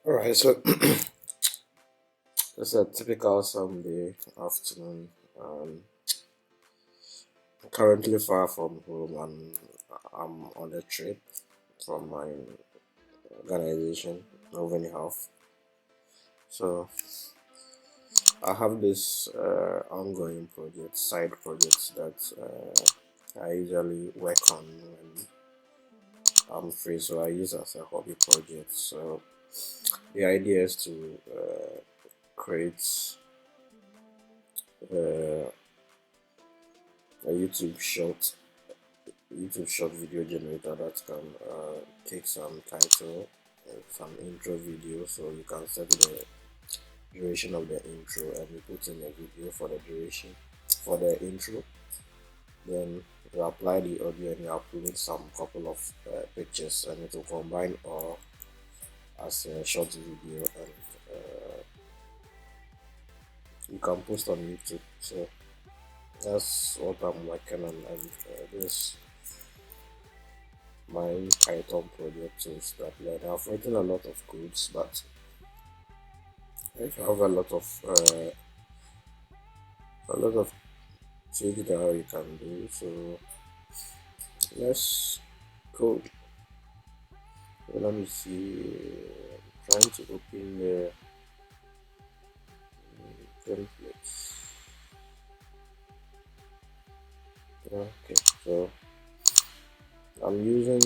All right, so it's a typical Sunday afternoon. Um, Currently far from home, and I'm on a trip from my organization, moving health. So I have this ongoing project, side projects that I usually work on when I'm free. So I use as a hobby project. So the idea is to create uh, a YouTube short video generator that can take some title and some intro video, so you can set the duration of the intro and you put in a video for the duration for the intro. Then you apply the audio and you upload some couple of pictures, and it will combine all as a short video, and you can post on YouTube. So that's what I'm working on, and this my Python project to start learning. I've written a lot of codes, but I have a lot of things that you can do. So let's code. So let me see. Trying to open the templates. Okay, so I'm using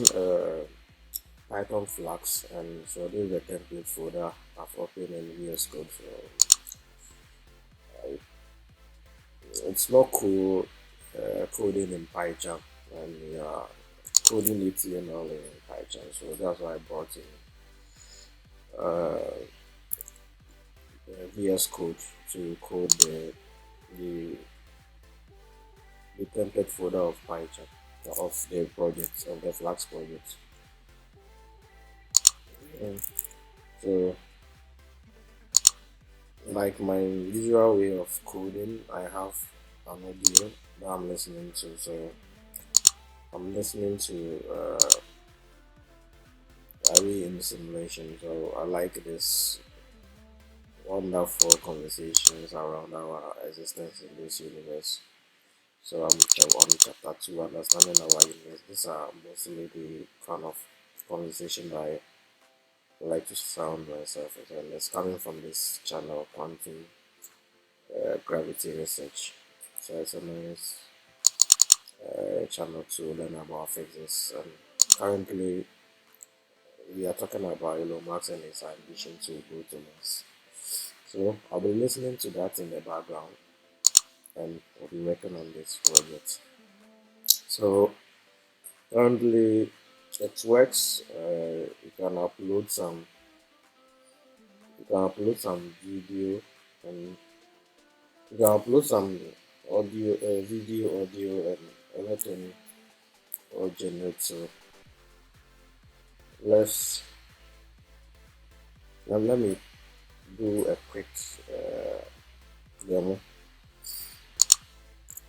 Python Flask, and so this is the template folder I've opened in VS Code. So I, it's not cool coding in PyCharm, and coding HTML in PyCharm. So that's why I brought in uh, VS Code to code the the template folder of PyCharm of the project of the Flask project. And so, like my usual way of coding, I have an audio that I'm listening to. So I'm listening to Ari in simulation. So I like this wonderful conversations around our existence in this universe. So I'm on chapter two, understanding our universe. These are mostly the kind of conversation that I like to sound myself with, and it's coming from this channel, Quantum Gravity Research. So it's a nice channel to learn about physics. And currently, we are talking about Elon Musk and his ambition to go to Mars. So I'll be listening to that in the background, and I'll be working on this project. So currently, it works. You can upload some video, and you can upload some audio, video, audio, and everything all generate. So let's let me do a quick uh, demo.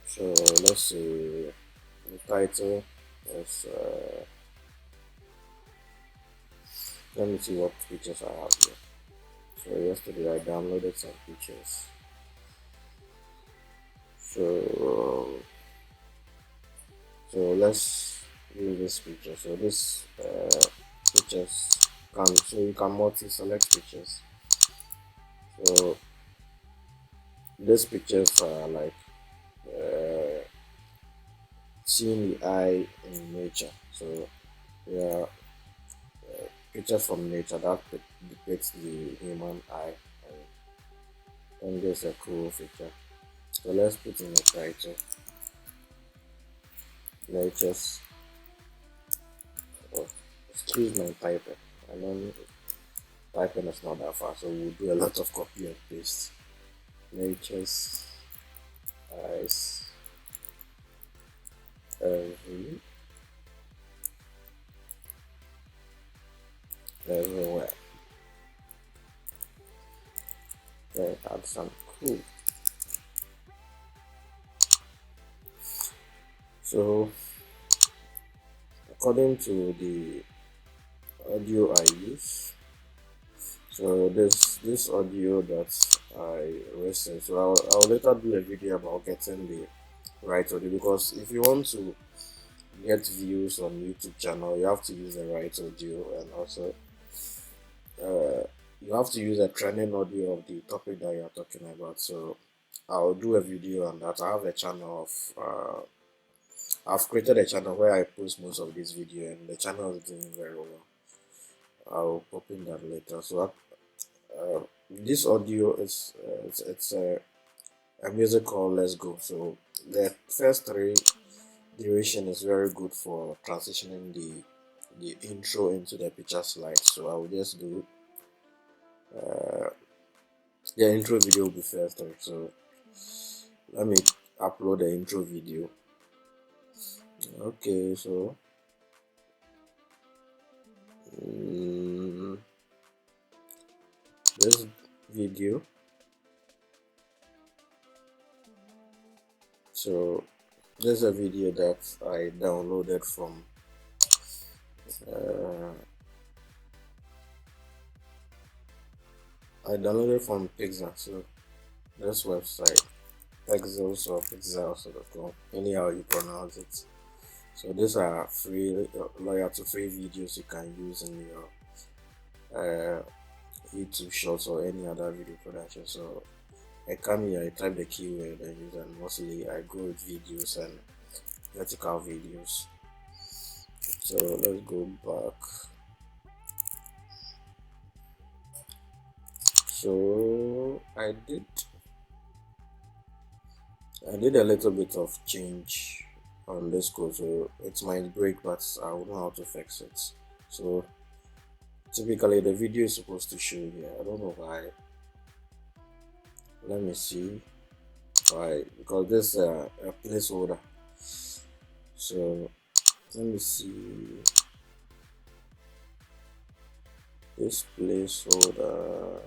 So let's see the title. Let's let me see what features I have here. So yesterday I downloaded some features. So let's use this feature. So this features you can multi-select features. So these pictures are like uh, seeing the eye in nature. So yeah, pictures from nature that depicts the human eye, and this is a cool feature. So let's put in a title. Nature's oh, excuse my typing. I know typing is not that fast, so we'll do a lot of copy and paste. Nature's eyes every everywhere. Then add some cool. So according to the audio I use, So this audio that I wasted, so I'll later do a video about getting the right audio, because if you want to get views on YouTube channel, you have to use the right audio, and also you have to use a training audio of the topic that you're talking about. So I'll do a video on that. I have a channel of I've created a channel where I post most of this video, and the channel is doing very well. I'll pop in that later. So this audio is it's a music called Let's Go. So the first three duration is very good for transitioning the intro into the picture slide. So I will just do the intro video will be first three. So let me upload the intro video. Okay, so this video. So there's a video that I downloaded from uh, Pixar. So this website, Pexels or Pixels.com, anyhow you pronounce it. So these are free, loyal to free videos you can use in your YouTube shorts or any other video production. So I come here, I type the keyword and use, and mostly I go with videos and vertical videos. So let's go back. So I did a little bit of change on this code, so it might break, but I will know how to fix it. So typically the video is supposed to show here. I don't know why. Let me see why, because this is a placeholder. So let me see this placeholder.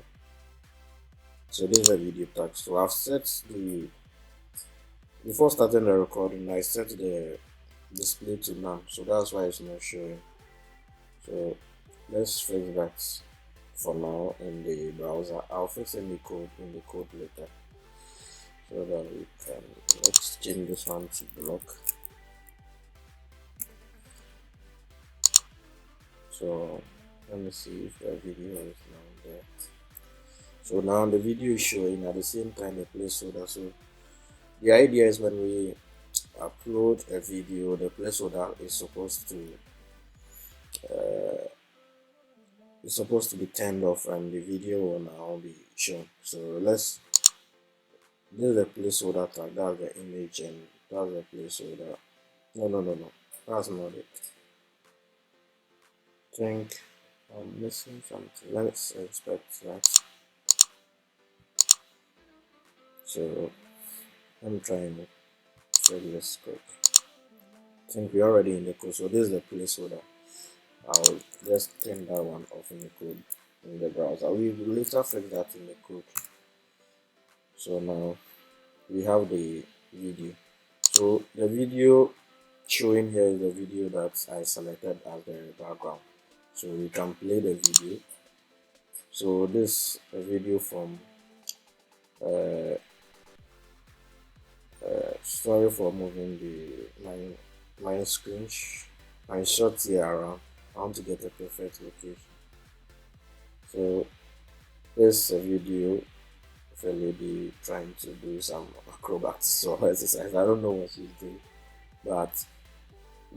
So this is a video tag. So I've set the, before starting the recording, I set the display to none, so that's why it's not showing. So let's fix that for now in the browser. I'll fix in the code later, so that we can, let's change this one to block. So let me see if the video is now there. So now the video is showing at the same time the placeholder. So the idea is when we upload a video, the placeholder is supposed to be turned off and the video will now be shown. So this is the placeholder tag, that's the image, and that's the placeholder. No, that's not it. I think I'm missing something. Let's inspect that. So I'm trying to fix this quick. I think we're already in the code. So this is the placeholder. I'll just turn that one off in the code in the browser. We will later fix that in the code. So now we have the video. So the video showing here is the video that I selected as the background. So we can play the video. So this a video from sorry for moving my screen, my shots here around. I want to get a perfect location. So this is a video of a lady trying to do some acrobats or exercise. I don't know what she's doing, but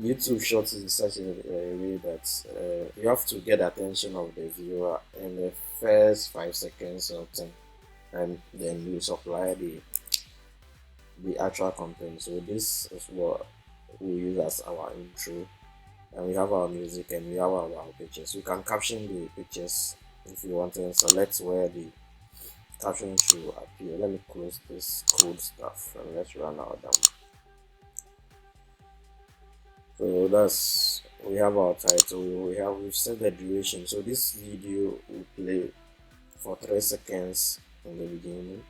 YouTube Shorts is such a way that you have to get attention of the viewer in the first 5 seconds or 10, and then you supply the actual content. So this is what we use as our intro, and we have our music and we have our pictures. You can caption the pictures if you want to select where the caption should appear. Let me close this code stuff and let's run our demo. So that's, we have our title, we've set the duration. So this video will play for 3 seconds in the beginning,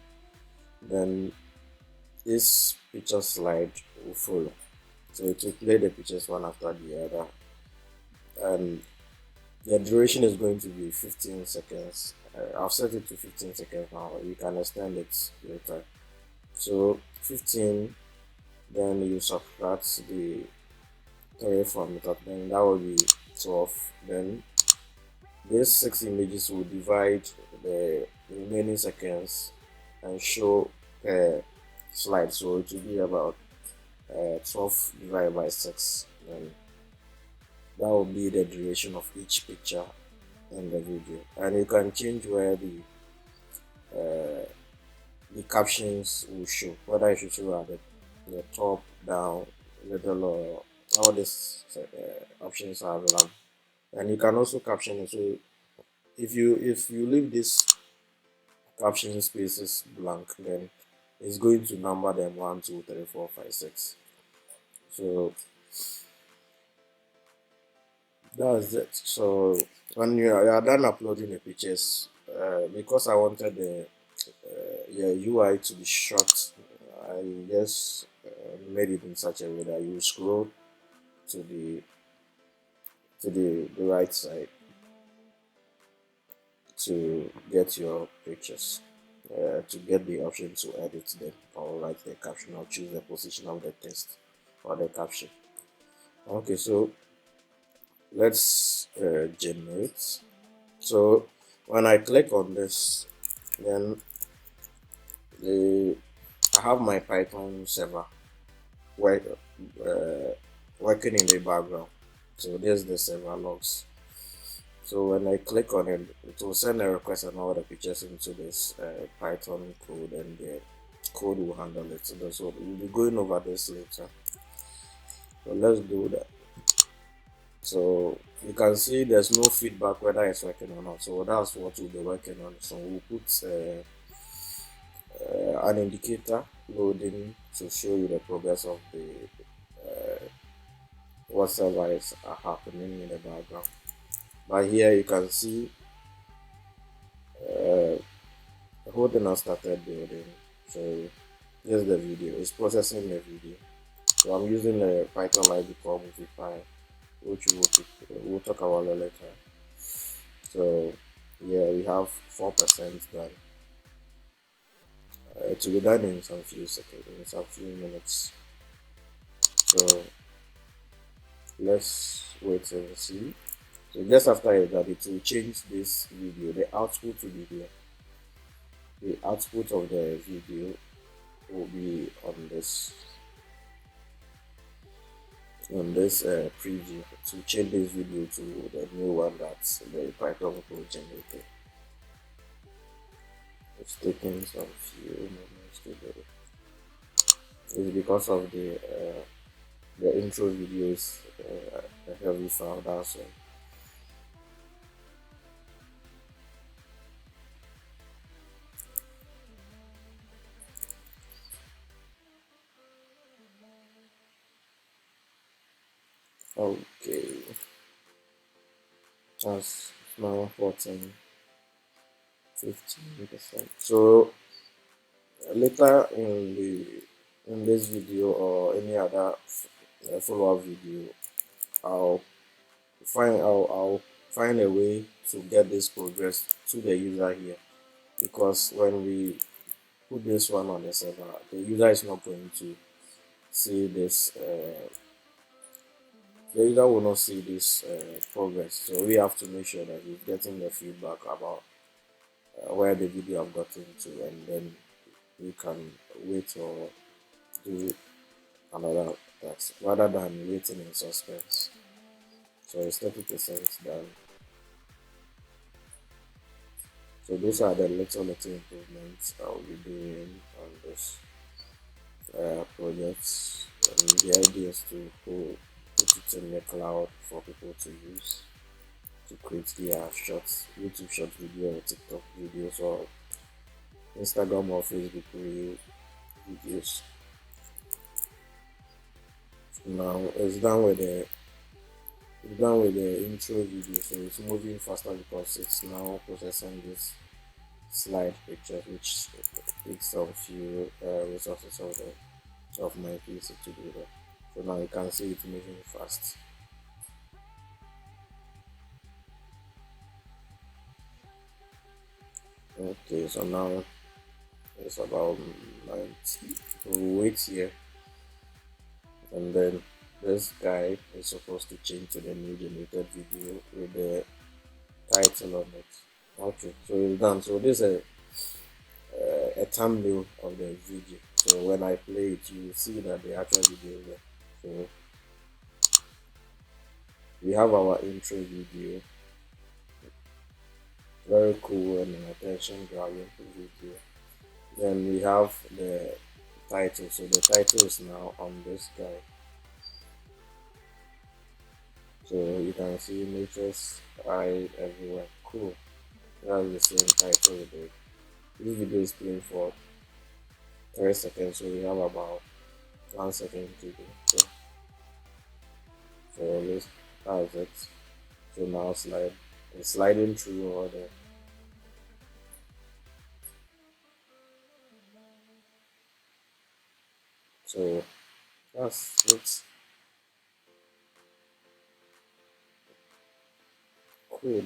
then this picture slide will follow. So it will play the pictures one after the other, and the duration is going to be 15 seconds I've set it to 15 seconds now. You can extend it later. So 15, then you subtract the 3 from it, then that will be 12. Then these 6 images will divide the remaining seconds and show a slide. So it will be about 12 divided by 6. And that will be the duration of each picture in the video. And you can change where uh, the captions will show, whether it should show at the top, down, middle, or all these options are available. And you can also caption it. So if you leave this caption spaces blank, then it's going to number them 1, 2, 3, 4, 5, 6. So that's it. So when you are done uploading the pictures, because I wanted the UI to be short, I just made it in such a way that you scroll to the right side to get your pictures. To get the option to edit them or write the caption or choose the position of the text or the caption. Okay, so let's generate. So when I click on this, then I have my Python server work, uh, working in the background. So there's the server logs. So when I click on it, it will send a request and all the pictures into this Python code, and the code will handle it. So we'll be going over this later. So let's do that. So you can see there's no feedback whether it's working or not. So that's what we'll be working on. So we'll put an indicator loading to show you the progress of the whatever is happening in the background. But here you can see the whole thing has started building. So here's the video. It's processing the video. So I'm using the Python library called MoviePy, which we'll talk about later. So yeah, we have 4% done. It will be done in some few seconds, in some few minutes. So let's wait and see. So just after that, it will change this video. The output will be here. The output of the video will be on this preview to change this video to the new one that's the Python code generated. It's taking some few moments to do it. It's because of the intro video is a heavy file, that's all. Okay, that's now 14, 15%. So later in this video or any other follow-up video, I'll I'll find a way to get this progress to the user here, because when we put this one on the server, the user is not going to see this. The user will not see this progress. So we have to make sure that we're getting the feedback about where the video have gotten to, and then we can wait or do another task rather than waiting in suspense. So it's 30% done. So those are the little improvements I will be doing on this project. And the idea is to put it in the cloud for people to use to create their shorts, YouTube short video or TikTok videos or Instagram or Facebook reel videos. Now it's done with the intro video, so it's moving faster because it's now processing this slide pictures, which takes some few resources of my PC to do that. So now you can see it moving fast. Okay, so now it's about 90. We'll wait here, and then this guy is supposed to change to the new generated video with the title on it. Okay, so it's done. So this is a thumbnail of the video. So when I play it, you will see that the actual video is there. So we have our intro video, very cool and attention grabbing video. Then we have the title. So the title is now on this guy. So you can see nature's eye everywhere. Cool. That's the same title with it. This video is playing for 3 seconds, so we have about 1 second to go. So this that's it. So now it's sliding through all the. So that's it's cool.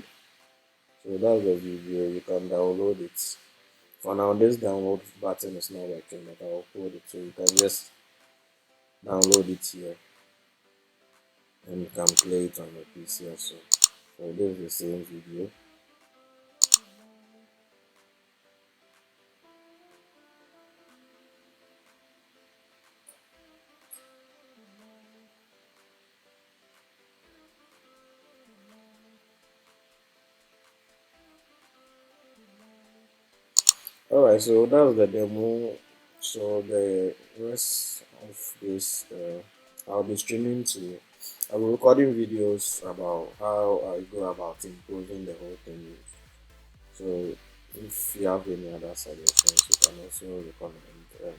So that's the video. You can download it. For now, this download button is not working, but I'll upload it, so you can just download it here and you can play it on the PC also. So this is the same video. Alright, so that's the demo. So the rest of this, I'll be streaming to, I'll be recording videos about how I go about improving the whole thing. So if you have any other suggestions, you can also recommend.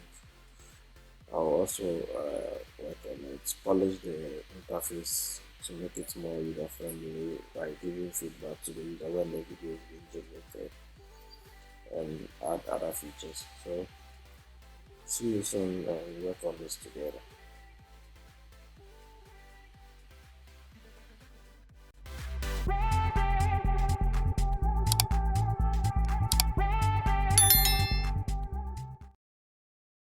I'll also work on it, polish the interface to make it more user friendly by giving feedback to the user when the video is being generated and add other features. So see you soon and work on this together.